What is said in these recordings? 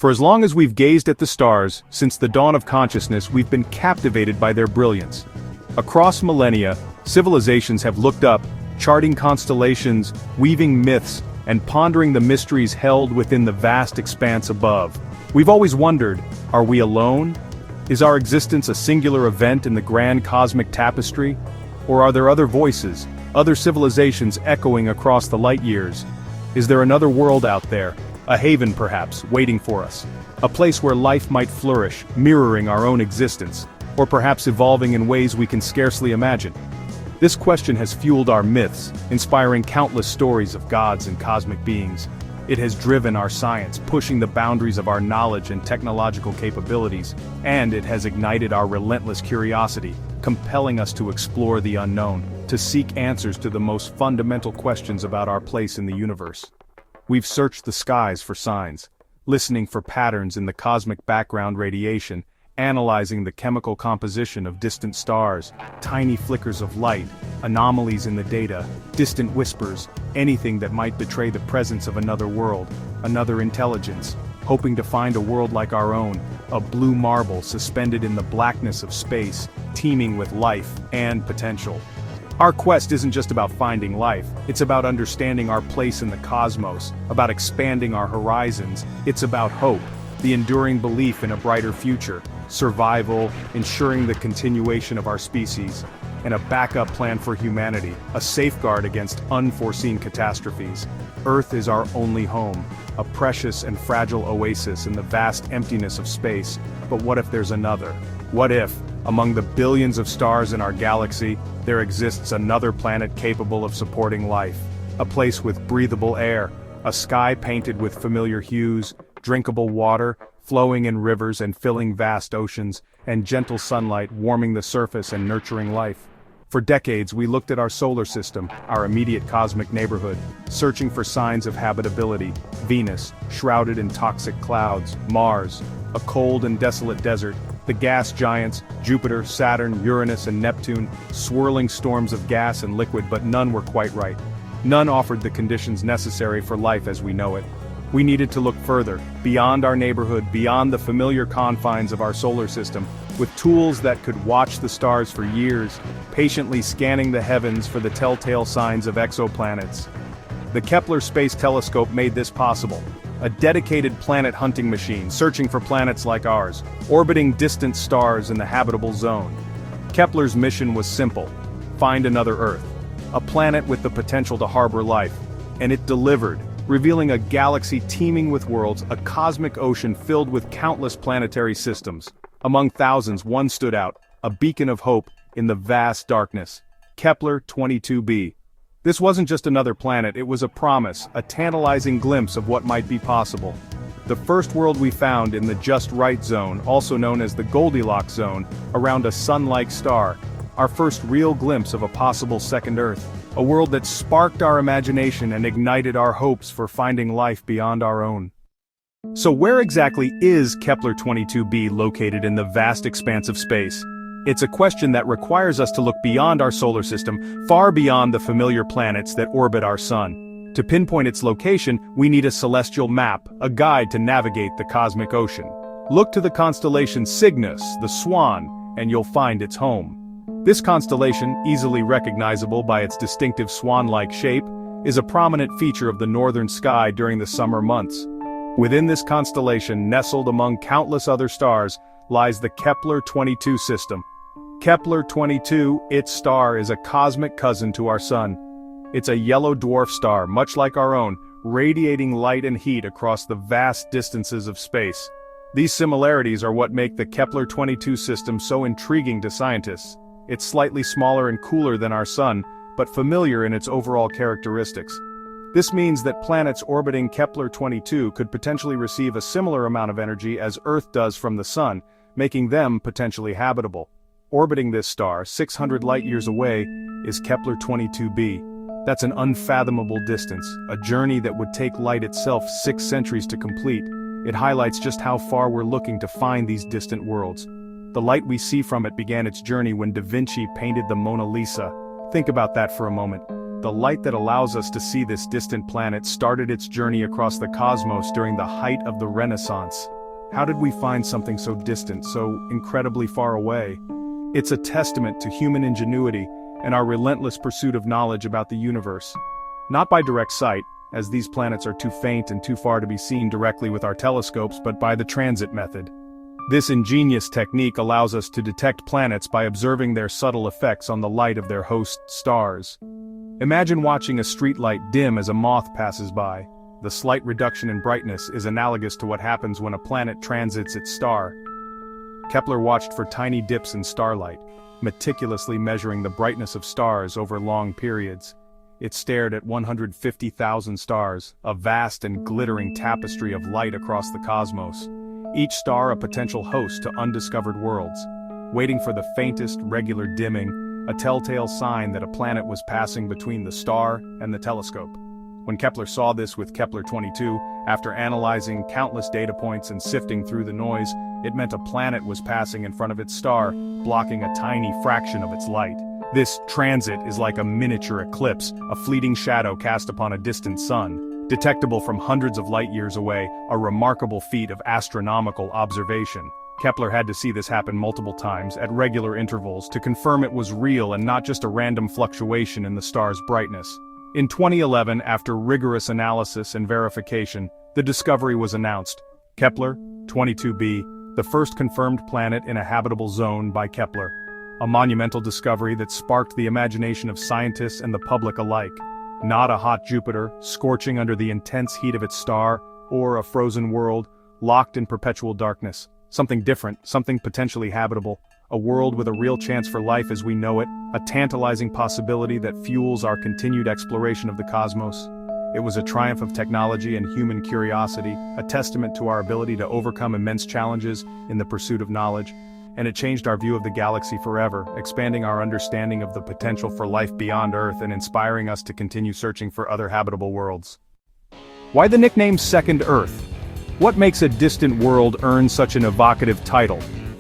For as long as we've gazed at the stars, since the dawn of consciousness, we've been captivated by their brilliance. Across millennia, civilizations have looked up, charting constellations, weaving myths, and pondering the mysteries held within the vast expanse above. We've always wondered, are we alone? Is our existence a singular event in the grand cosmic tapestry? Or are there other voices, other civilizations echoing across the light years? Is there another world out there? A haven perhaps, waiting for us. A place where life might flourish, mirroring our own existence, or perhaps evolving in ways we can scarcely imagine. This question has fueled our myths, inspiring countless stories of gods and cosmic beings. It has driven our science, pushing the boundaries of our knowledge and technological capabilities, and it has ignited our relentless curiosity, compelling us to explore the unknown, to seek answers to the most fundamental questions about our place in the universe. We've searched the skies for signs, listening for patterns in the cosmic background radiation, analyzing the chemical composition of distant stars, tiny flickers of light, anomalies in the data, distant whispers, anything that might betray the presence of another world, another intelligence, hoping to find a world like our own, a blue marble suspended in the blackness of space, teeming with life and potential. Our quest isn't just about finding life, it's about understanding our place in the cosmos, about expanding our horizons. It's about hope, the enduring belief in a brighter future, survival, ensuring the continuation of our species, and a backup plan for humanity, a safeguard against unforeseen catastrophes. Earth is our only home, a precious and fragile oasis in the vast emptiness of space. But what if there's another? What if, among the billions of stars in our galaxy, there exists another planet capable of supporting life? A place with breathable air, a sky painted with familiar hues, drinkable water, flowing in rivers and filling vast oceans, and gentle sunlight warming the surface and nurturing life. For decades we looked at our solar system, our immediate cosmic neighborhood, searching for signs of habitability. Venus, shrouded in toxic clouds; Mars, a cold and desolate desert; the gas giants, Jupiter, Saturn, Uranus and Neptune, swirling storms of gas and liquid, but none were quite right. None offered the conditions necessary for life as we know it. We needed to look further, beyond our neighborhood, beyond the familiar confines of our solar system, with tools that could watch the stars for years, patiently scanning the heavens for the telltale signs of exoplanets. The Kepler Space Telescope made this possible. A dedicated planet hunting machine searching for planets like ours, orbiting distant stars in the habitable zone. Kepler's mission was simple: find another Earth, a planet with the potential to harbor life. And it delivered, revealing a galaxy teeming with worlds, a cosmic ocean filled with countless planetary systems. Among thousands, one stood out, a beacon of hope in the vast darkness. Kepler-22b. This wasn't just another planet, it was a promise, a tantalizing glimpse of what might be possible. The first world we found in the just right zone, also known as the Goldilocks zone, around a sun-like star. Our first real glimpse of a possible second Earth. A world that sparked our imagination and ignited our hopes for finding life beyond our own. So where exactly is Kepler-22b located in the vast expanse of space? It's a question that requires us to look beyond our solar system, far beyond the familiar planets that orbit our sun. To pinpoint its location, we need a celestial map, a guide to navigate the cosmic ocean. Look to the constellation Cygnus, the Swan, and you'll find its home. This constellation, easily recognizable by its distinctive swan-like shape, is a prominent feature of the northern sky during the summer months. Within this constellation, nestled among countless other stars, lies the Kepler-22 system. Kepler-22, its star, is a cosmic cousin to our Sun. It's a yellow dwarf star, much like our own, radiating light and heat across the vast distances of space. These similarities are what make the Kepler-22 system so intriguing to scientists. It's slightly smaller and cooler than our Sun, but familiar in its overall characteristics. This means that planets orbiting Kepler-22 could potentially receive a similar amount of energy as Earth does from the Sun, making them potentially habitable. Orbiting this star, 600 light-years away, is Kepler-22b. That's an unfathomable distance, a journey that would take light itself 6 centuries to complete. It highlights just how far we're looking to find these distant worlds. The light we see from it began its journey when Da Vinci painted the Mona Lisa. Think about that for a moment. The light that allows us to see this distant planet started its journey across the cosmos during the height of the Renaissance. How did we find something so distant, so incredibly far away? It's a testament to human ingenuity and our relentless pursuit of knowledge about the universe. Not by direct sight, as these planets are too faint and too far to be seen directly with our telescopes, but by the transit method. This ingenious technique allows us to detect planets by observing their subtle effects on the light of their host stars. Imagine watching a streetlight dim as a moth passes by. The slight reduction in brightness is analogous to what happens when a planet transits its star. Kepler watched for tiny dips in starlight, meticulously measuring the brightness of stars over long periods. It stared at 150,000 stars, a vast and glittering tapestry of light across the cosmos. Each star a potential host to undiscovered worlds, waiting for the faintest, regular dimming, a telltale sign that a planet was passing between the star and the telescope. When Kepler saw this with Kepler-22, after analyzing countless data points and sifting through the noise, it meant a planet was passing in front of its star, blocking a tiny fraction of its light. This transit is like a miniature eclipse, a fleeting shadow cast upon a distant sun. Detectable from hundreds of light-years away, a remarkable feat of astronomical observation. Kepler had to see this happen multiple times, at regular intervals, to confirm it was real and not just a random fluctuation in the star's brightness. In 2011, after rigorous analysis and verification, the discovery was announced. Kepler-22b, the first confirmed planet in a habitable zone by Kepler. A monumental discovery that sparked the imagination of scientists and the public alike. Not a hot Jupiter, scorching under the intense heat of its star, or a frozen world, locked in perpetual darkness. Something different, something potentially habitable. A world with a real chance for life as we know it, a tantalizing possibility that fuels our continued exploration of the cosmos. It was a triumph of technology and human curiosity, a testament to our ability to overcome immense challenges in the pursuit of knowledge. And it changed our view of the galaxy forever, expanding our understanding of the potential for life beyond Earth and inspiring us to continue searching for other habitable worlds. Why the nickname Second Earth? What makes a distant world earn such an evocative title?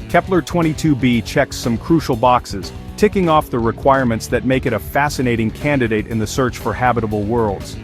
Kepler-22b checks some crucial boxes, ticking off the requirements that make it a fascinating candidate in the search for habitable worlds.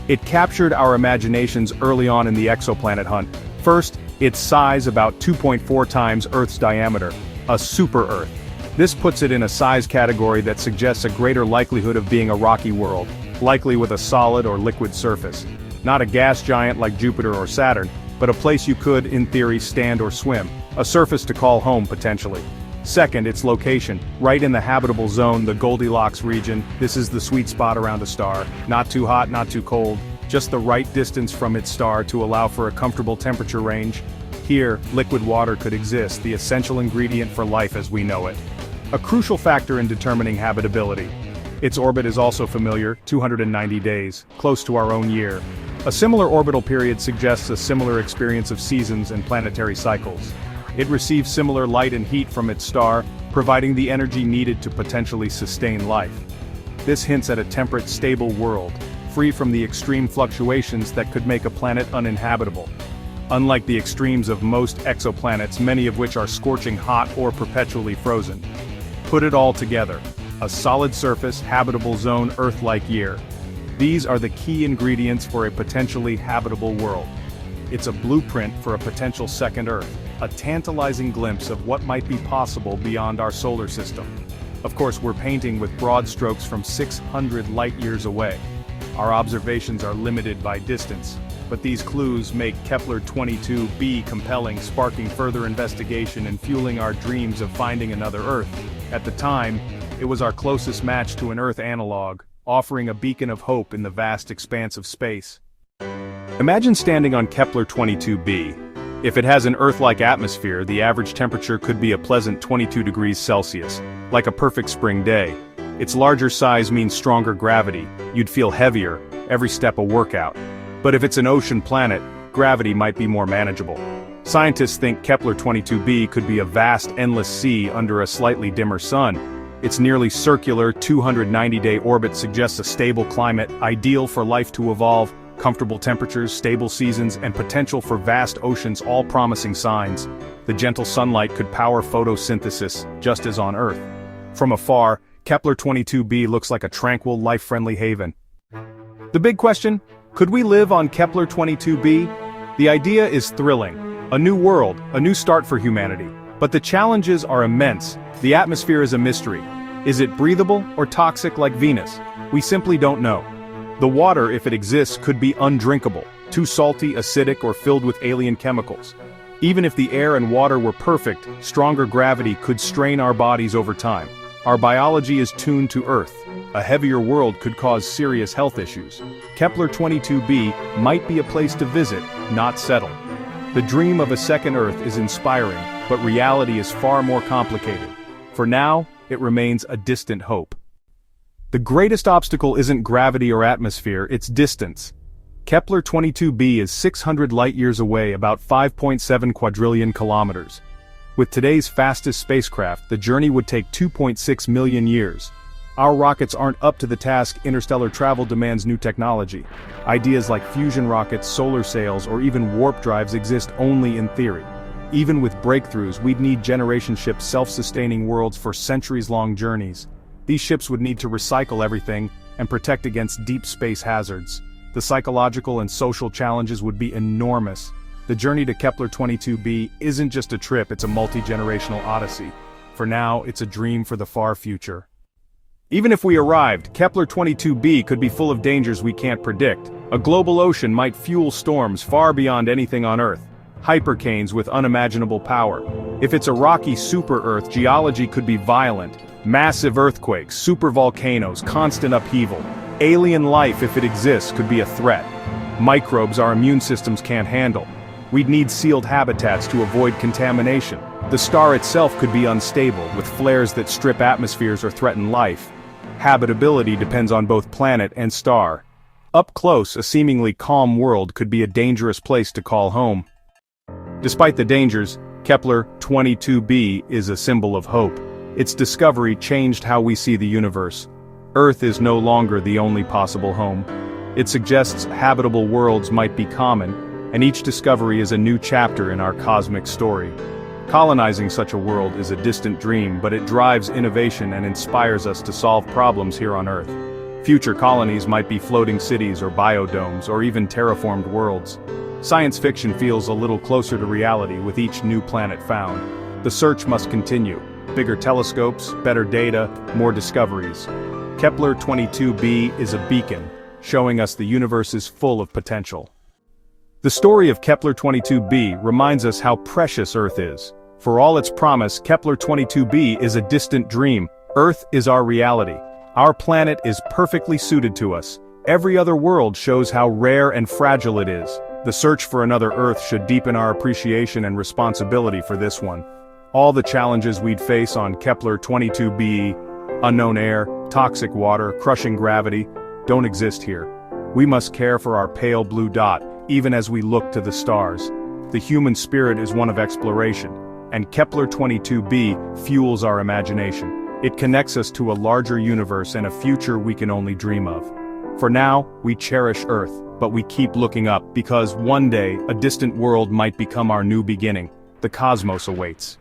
It captured our imaginations early on in the exoplanet hunt. First, its size about 2.4 times Earth's diameter, a super-Earth. This puts it in a size category that suggests a greater likelihood of being a rocky world, likely with a solid or liquid surface. Not a gas giant like Jupiter or Saturn, but a place you could, in theory, stand or swim, a surface to call home potentially. Second, its location, right in the habitable zone, the Goldilocks region. This is the sweet spot around a star, not too hot, not too cold. Just the right distance from its star to allow for a comfortable temperature range. Here, liquid water could exist, the essential ingredient for life as we know it. A crucial factor in determining habitability. Its orbit is also familiar, 290 days, close to our own year. A similar orbital period suggests a similar experience of seasons and planetary cycles. It receives similar light and heat from its star, providing the energy needed to potentially sustain life. This hints at a temperate, stable world, free from the extreme fluctuations that could make a planet uninhabitable. Unlike the extremes of most exoplanets, many of which are scorching hot or perpetually frozen. Put it all together, a solid surface, habitable zone, Earth-like year. These are the key ingredients for a potentially habitable world. It's a blueprint for a potential second Earth, a tantalizing glimpse of what might be possible beyond our solar system. Of course, we're painting with broad strokes from 600 light-years away. Our observations are limited by distance, but these clues make Kepler-22b compelling, sparking further investigation and fueling our dreams of finding another Earth. At the time, it was our closest match to an Earth analog, offering a beacon of hope in the vast expanse of space. Imagine standing on Kepler-22b. If it has an Earth-like atmosphere, the average temperature could be a pleasant 22 degrees Celsius, like a perfect spring day. Its larger size means stronger gravity, you'd feel heavier, every step a workout. But if it's an ocean planet, gravity might be more manageable. Scientists think Kepler-22b could be a vast, endless sea under a slightly dimmer sun. Its nearly circular 290-day orbit suggests a stable climate, ideal for life to evolve, comfortable temperatures, stable seasons, and potential for vast oceans, all promising signs. The gentle sunlight could power photosynthesis, just as on Earth. From afar, Kepler-22b looks like a tranquil, life-friendly haven. The big question, could we live on Kepler-22b? The idea is thrilling. A new world, a new start for humanity. But the challenges are immense. The atmosphere is a mystery. Is it breathable or toxic like Venus? We simply don't know. The water, if it exists, could be undrinkable, too salty, acidic, or filled with alien chemicals. Even if the air and water were perfect, stronger gravity could strain our bodies over time. Our biology is tuned to Earth. A heavier world could cause serious health issues. Kepler-22b might be a place to visit, not settle. The dream of a second Earth is inspiring, but reality is far more complicated. For now, it remains a distant hope. The greatest obstacle isn't gravity or atmosphere, it's distance. Kepler-22b is 600 light-years away, about 5.7 quadrillion kilometers. With today's fastest spacecraft, the journey would take 2.6 million years. Our rockets aren't up to the task. Interstellar travel demands new technology. Ideas like fusion rockets, solar sails, or even warp drives exist only in theory. Even with breakthroughs, we'd need generation ships, self-sustaining worlds for centuries-long journeys. These ships would need to recycle everything and protect against deep space hazards. The psychological and social challenges would be enormous. The journey to Kepler-22b isn't just a trip, it's a multi-generational odyssey. For now, it's a dream for the far future. Even if we arrived, Kepler-22b could be full of dangers we can't predict. A global ocean might fuel storms far beyond anything on Earth. Hypercanes with unimaginable power. If it's a rocky super-Earth, geology could be violent. Massive earthquakes, supervolcanoes, constant upheaval. Alien life, if it exists, could be a threat. Microbes our immune systems can't handle. We'd need sealed habitats to avoid contamination. The star itself could be unstable, with flares that strip atmospheres or threaten life. Habitability depends on both planet and star. Up close, a seemingly calm world could be a dangerous place to call home. Despite the dangers, Kepler-22b is a symbol of hope. Its discovery changed how we see the universe. Earth is no longer the only possible home. It suggests habitable worlds might be common, and each discovery is a new chapter in our cosmic story. Colonizing such a world is a distant dream, but it drives innovation and inspires us to solve problems here on Earth. Future colonies might be floating cities or biodomes, or even terraformed worlds. Science fiction feels a little closer to reality with each new planet found. The search must continue. Bigger telescopes, better data, more discoveries. Kepler-22b is a beacon, showing us the universe is full of potential. The story of Kepler-22b reminds us how precious Earth is. For all its promise, Kepler-22b is a distant dream. Earth is our reality. Our planet is perfectly suited to us. Every other world shows how rare and fragile it is. The search for another Earth should deepen our appreciation and responsibility for this one. All the challenges we'd face on Kepler-22b, unknown air, toxic water, crushing gravity, don't exist here. We must care for our pale blue dot, even as we look to the stars. The human spirit is one of exploration, and Kepler-22b fuels our imagination. It connects us to a larger universe and a future we can only dream of. For now, we cherish Earth, but we keep looking up, because one day, a distant world might become our new beginning. The cosmos awaits.